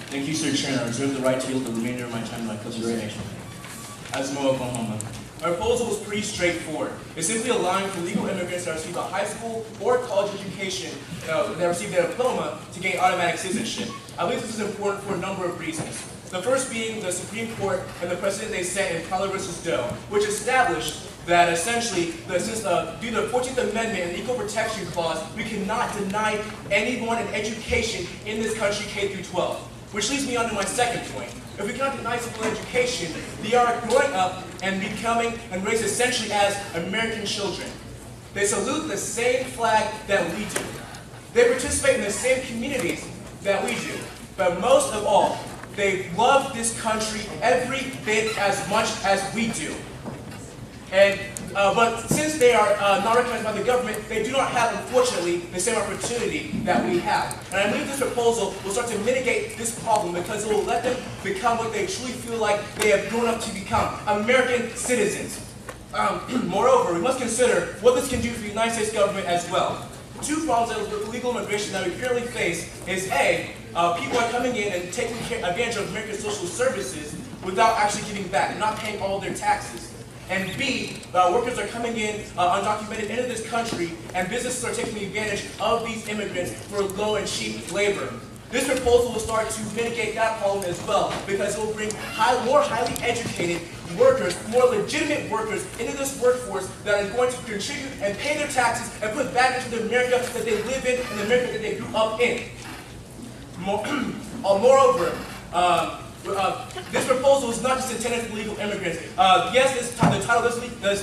Thank you, Sir Chair, and I reserve the right to yield the remainder of my time to my presentation. Asmo, Oklahoma. My proposal was pretty straightforward. It's simply allowing for legal immigrants that receive a high school or college education that receive their diploma to gain automatic citizenship. I believe this is important for a number of reasons. The first being the Supreme Court and the precedent they set in Fowler v. Doe, which established that essentially, due to the 14th Amendment and the Equal Protection Clause, we cannot deny anyone an education in this country K through 12. Which leads me on to my second point. If we cannot deny someone education, they are growing up and becoming and raised essentially as American children. They salute the same flag that we do. They participate in the same communities that we do. But most of all, they love this country every bit as much as we do. But since they are not recognized by the government, they do not have, unfortunately, the same opportunity that we have. And I believe this proposal will start to mitigate this problem because it will let them become what they truly feel like they have grown up to become, American citizens. Moreover, we must consider what this can do for the United States government as well. Two problems with illegal immigration that we currently face is A, people are coming in and taking advantage of American social services without actually giving back and not paying all their taxes. And B, workers are coming in undocumented into this country, and businesses are taking advantage of these immigrants for low and cheap labor. This proposal will start to mitigate that problem as well, because it will bring more highly educated workers, more legitimate workers into this workforce that is going to contribute and pay their taxes and put back into the America that they live in and the America that they grew up in. Moreover, this proposal is not just intended for legal immigrants. Yes, the title does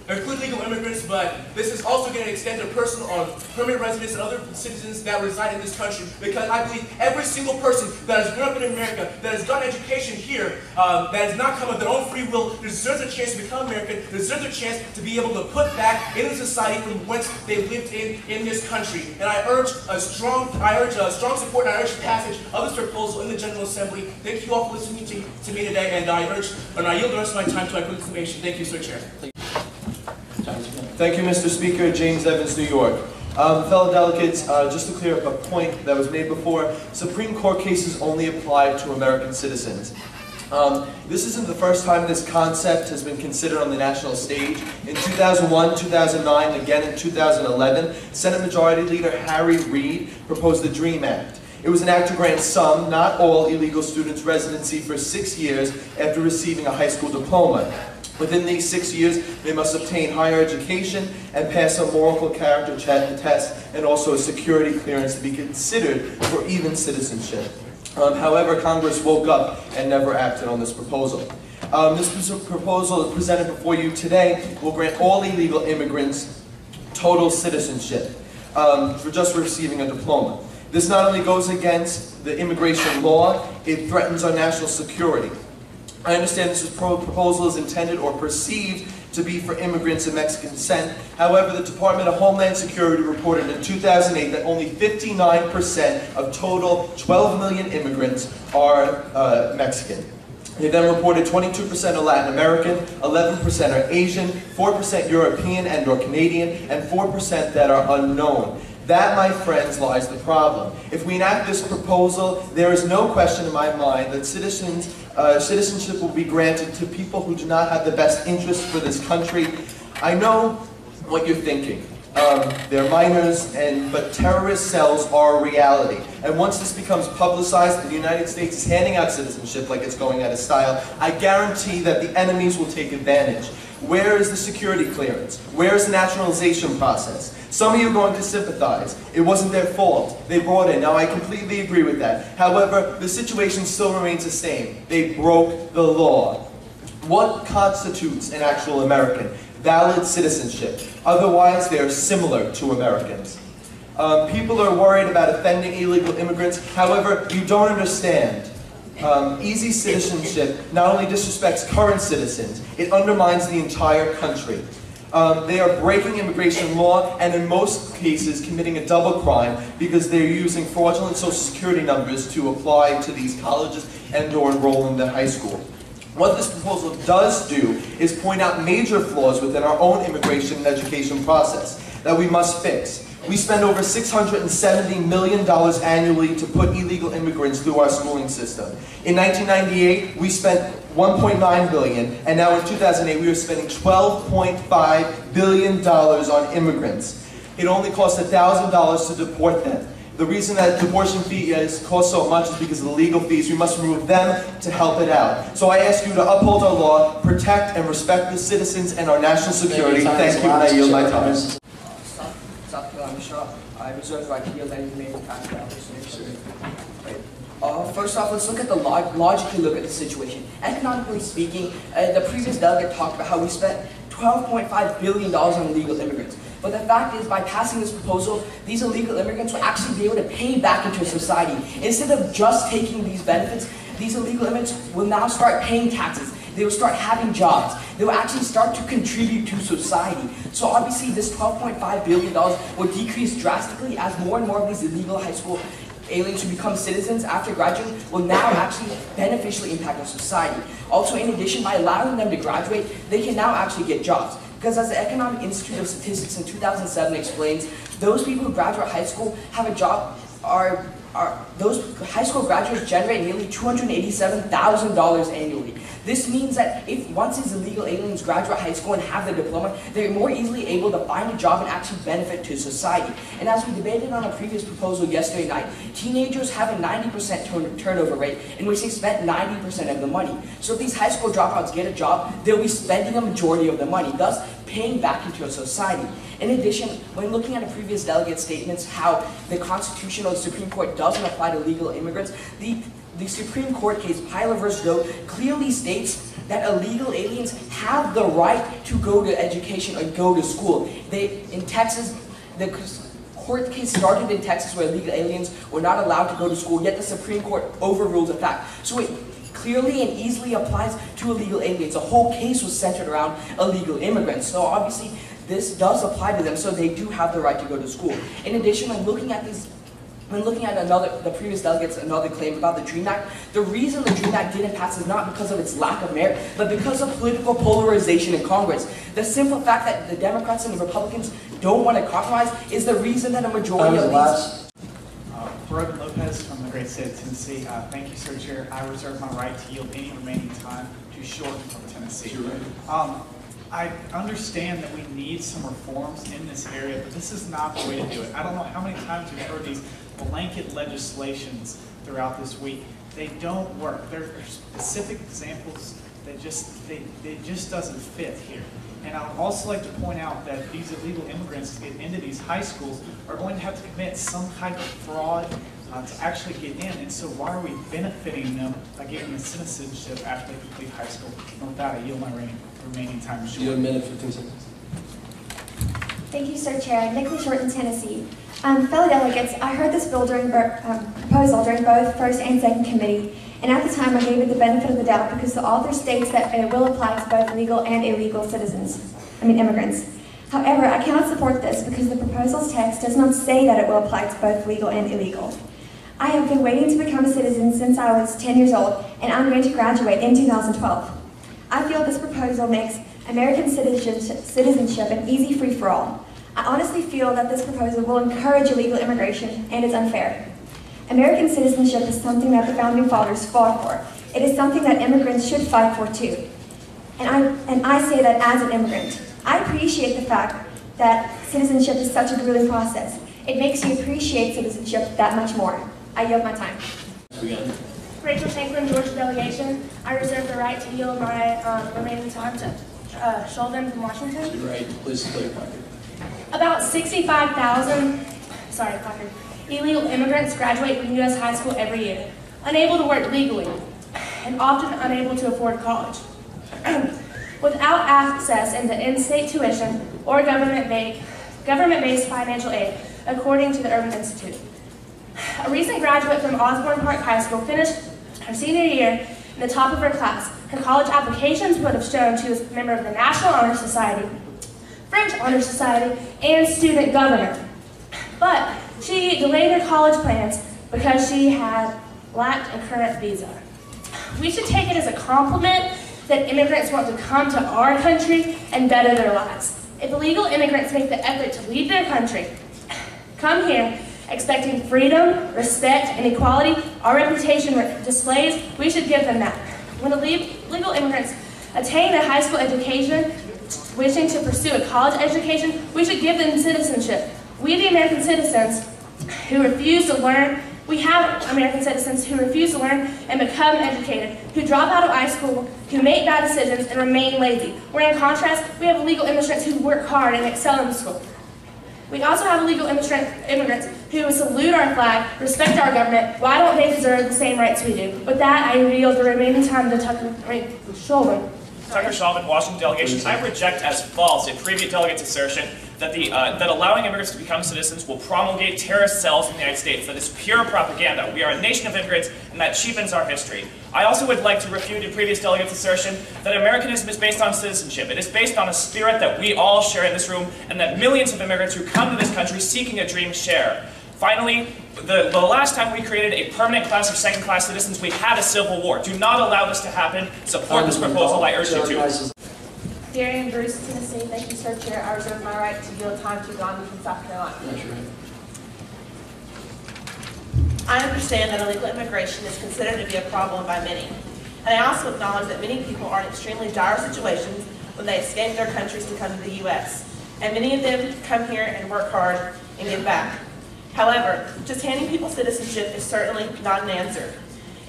include legal immigrants, but this is also going to extend to personal or permanent residents and other citizens that reside in this country, because I believe every single person that has grown up in America, that has gotten education here, that has not come of their own free will, deserves a chance to become American, deserves a chance to be able to put back into society from whence they lived in this country. And I urge strong support and I urge passage of this proposal in the General Assembly. Thank you all for listening to me today, and I yield the rest of my time to my proclamation. Thank you, Sir Chair. Thank you, Mr. Speaker. James Evans, New York. Fellow delegates, just to clear up a point that was made before, Supreme Court cases only apply to American citizens. This isn't the first time this concept has been considered on the national stage. In 2001, 2009, and again in 2011, Senate Majority Leader Harry Reid proposed the DREAM Act. It was an act to grant some, not all, illegal students residency for 6 years after receiving a high school diploma. Within these 6 years, they must obtain higher education and pass a moral character test and also a security clearance to be considered for even citizenship. However, Congress woke up and never acted on this proposal. This proposal presented before you today will grant all illegal immigrants total citizenship for just receiving a diploma. This not only goes against the immigration law, it threatens our national security. I understand this proposal is intended or perceived to be for immigrants of Mexican descent. However, the Department of Homeland Security reported in 2008 that only 59% of total 12 million immigrants are Mexican. They then reported 22% are Latin American, 11% are Asian, 4% European and or Canadian, and 4% that are unknown. That, my friends, lies the problem. If we enact this proposal, there is no question in my mind that citizenship will be granted to people who do not have the best interests for this country. I know what you're thinking. They're minors, but terrorist cells are a reality. And once this becomes publicized and the United States is handing out citizenship like it's going out of style, I guarantee that the enemies will take advantage. Where is the security clearance? Where is the naturalization process? Some of you are going to sympathize. It wasn't their fault. They brought in. Now, I completely agree with that. However, the situation still remains the same. They broke the law. What constitutes an actual American? Valid citizenship. Otherwise, they are similar to Americans. People are worried about offending illegal immigrants. However, you don't understand. Easy citizenship not only disrespects current citizens, it undermines the entire country. They are breaking immigration law and in most cases committing a double crime because they're using fraudulent social security numbers to apply to these colleges and or enroll in the high school. What this proposal does do is point out major flaws within our own immigration and education process that we must fix. We spend over $670 million annually to put illegal immigrants through our schooling system. In 1998, we spent $1.9 billion, and now in 2008, we are spending $12.5 billion on immigrants. It only costs $1,000 to deport them. The reason that deportation fee costs so much is because of the legal fees. We must remove them to help it out. So I ask you to uphold our law, protect and respect the citizens and our national security. Thank you, and I yield my time. I reserve the right to yield any remaining time for first off, let's look at the logically look at the situation. Economically speaking, the previous delegate talked about how we spent $12.5 billion on illegal immigrants. But the fact is, by passing this proposal, these illegal immigrants will actually be able to pay back into society. Instead of just taking these benefits, these illegal immigrants will now start paying taxes. They will start having jobs. They will actually start to contribute to society. So obviously this $12.5 billion will decrease drastically as more and more of these illegal high school aliens who become citizens after graduating will now actually beneficially impact our society. Also, in addition, by allowing them to graduate, they can now actually get jobs. Because as the Economic Institute of Statistics in 2007 explains, those people who graduate high school have a job those high school graduates generate nearly $287,000 annually. This means that once these illegal aliens graduate high school and have their diploma, they're more easily able to find a job and actually benefit to society. And as we debated on a previous proposal yesterday night, teenagers have a 90% turnover rate in which they spent 90% of the money. So if these high school dropouts get a job, they'll be spending a majority of the money, thus paying back into a society. In addition, when looking at a previous delegate statements how the Constitution or the Supreme Court doesn't apply to legal immigrants, the Supreme Court case, Pyler v. Doe, clearly states that illegal aliens have the right to go to education or go to school. In Texas, the court case started in Texas where illegal aliens were not allowed to go to school, yet the Supreme Court overrules the fact. So it clearly and easily applies to illegal aliens. The whole case was centered around illegal immigrants. So obviously, this does apply to them, so they do have the right to go to school. In addition, when looking at the previous delegates, another claim about the DREAM Act, the reason the DREAM Act didn't pass is not because of its lack of merit, but because of political polarization in Congress. The simple fact that the Democrats and the Republicans don't want to compromise is the reason that a majority of these... Brogan Lopez from the great state of Tennessee. Thank you, Sir Chair. I reserve my right to yield any remaining time to Shorten from Tennessee. I understand that we need some reforms in this area, but this is not the way to do it. I don't know how many times we've heard these blanket legislations throughout this week. They don't work. There are specific examples that it just doesn't fit here. And I would also like to point out that these illegal immigrants to get into these high schools are going to have to commit some type of fraud to actually get in. And so why are we benefiting them by giving them citizenship after they complete high school? And with that, I yield my remaining time. You have a minute, 15 seconds. Thank you, Sir Chair. Nicholas Shorten, Tennessee. Fellow delegates, I heard this bill proposal during both first and second committee, and at the time I gave it the benefit of the doubt because the author states that it will apply to both legal and illegal immigrants. However, I cannot support this because the proposal's text does not say that it will apply to both legal and illegal. I have been waiting to become a citizen since I was 10 years old, and I'm going to graduate in 2012. I feel this proposal makes American citizenship an easy free-for-all. I honestly feel that this proposal will encourage illegal immigration, and it's unfair. American citizenship is something that the Founding Fathers fought for. It is something that immigrants should fight for too. And I say that as an immigrant. I appreciate the fact that citizenship is such a grueling process. It makes you appreciate citizenship that much more. I yield my time. Rachel Shanklin, Georgia delegation. I reserve the right to yield my remaining time to Sheldon from Washington. You're right. Please clarify. About 65,000, illegal immigrants graduate from U.S. high school every year, unable to work legally, and often unable to afford college. Without access into in-state tuition or government-based financial aid, according to the Urban Institute. A recent graduate from Osborne Park High School finished her senior year in the top of her class. Her college applications would have shown she was a member of the National Honor Society, French Honor Society, and student government. But she delayed her college plans because she had lacked a current visa. We should take it as a compliment that immigrants want to come to our country and better their lives. If illegal immigrants make the effort to leave their country, come here expecting freedom, respect, and equality. Our reputation displays, we should give them that. When illegal immigrants attain a high school education, wishing to pursue a college education, we should give them citizenship. We, the American citizens who refuse to learn, we have American citizens who refuse to learn and become educated, who drop out of high school, who make bad decisions and remain lazy. Where in contrast, we have illegal immigrants who work hard and excel in school. We also have illegal immigrants who salute our flag, respect our government. Why don't they deserve the same rights we do? With that, I yield the remaining time to Tucker Shulman. Tucker Shulman, Washington delegation. I reject as false a previous delegate's assertion that that allowing immigrants to become citizens will promulgate terrorist cells in the United States. That is pure propaganda. We are a nation of immigrants, and that cheapens our history. I also would like to refute a previous delegate's assertion that Americanism is based on citizenship. It is based on a spirit that we all share in this room, and that millions of immigrants who come to this country seeking a dream share. Finally, the last time we created a permanent class of second-class citizens, we had a civil war. Do not allow this to happen. Support this proposal. I urge you to. Darian Bruce, Tennessee. Thank you, Sir Chair. I reserve my right to yield time to Gandhi from South Carolina. I understand that illegal immigration is considered to be a problem by many. And I also acknowledge that many people are in extremely dire situations when they escape their countries to come to the U.S. And many of them come here and work hard and give back. However, just handing people citizenship is certainly not an answer.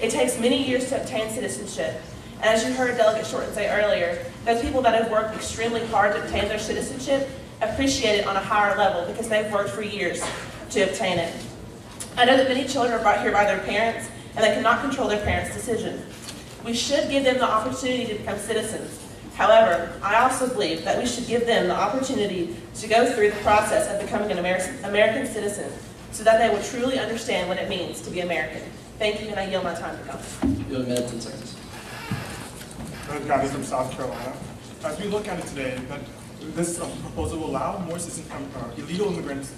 It takes many years to obtain citizenship. And as you heard Delegate Shorten say earlier, those people that have worked extremely hard to obtain their citizenship appreciate it on a higher level because they've worked for years to obtain it. I know that many children are brought here by their parents and they cannot control their parents' decision. We should give them the opportunity to become citizens. However, I also believe that we should give them the opportunity to go through the process of becoming an American citizen so that they will truly understand what it means to be American. Thank you, and I yield my time to come. You have a minute, 10 seconds. Gandhi from South Carolina. As we look at it today, that this proposal will allow more citizens from illegal immigrants,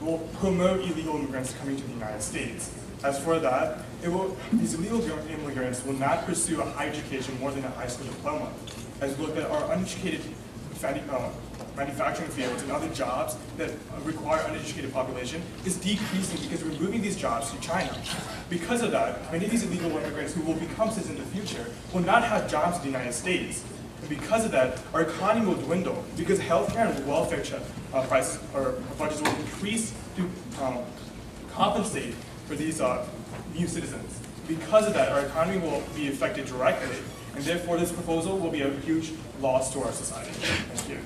will promote illegal immigrants coming to the United States. As for that, these illegal immigrants will not pursue a higher education more than a high school diploma. As we look at our uneducated manufacturing fields and other jobs that require uneducated population is decreasing because we're moving these jobs to China. Because of that, many of these illegal immigrants who will become citizens in the future will not have jobs in the United States. And because of that, our economy will dwindle because healthcare and welfare prices or budgets will increase to compensate for these new citizens. Because of that, our economy will be affected directly, and therefore this proposal will be a huge loss to our society. Thank you.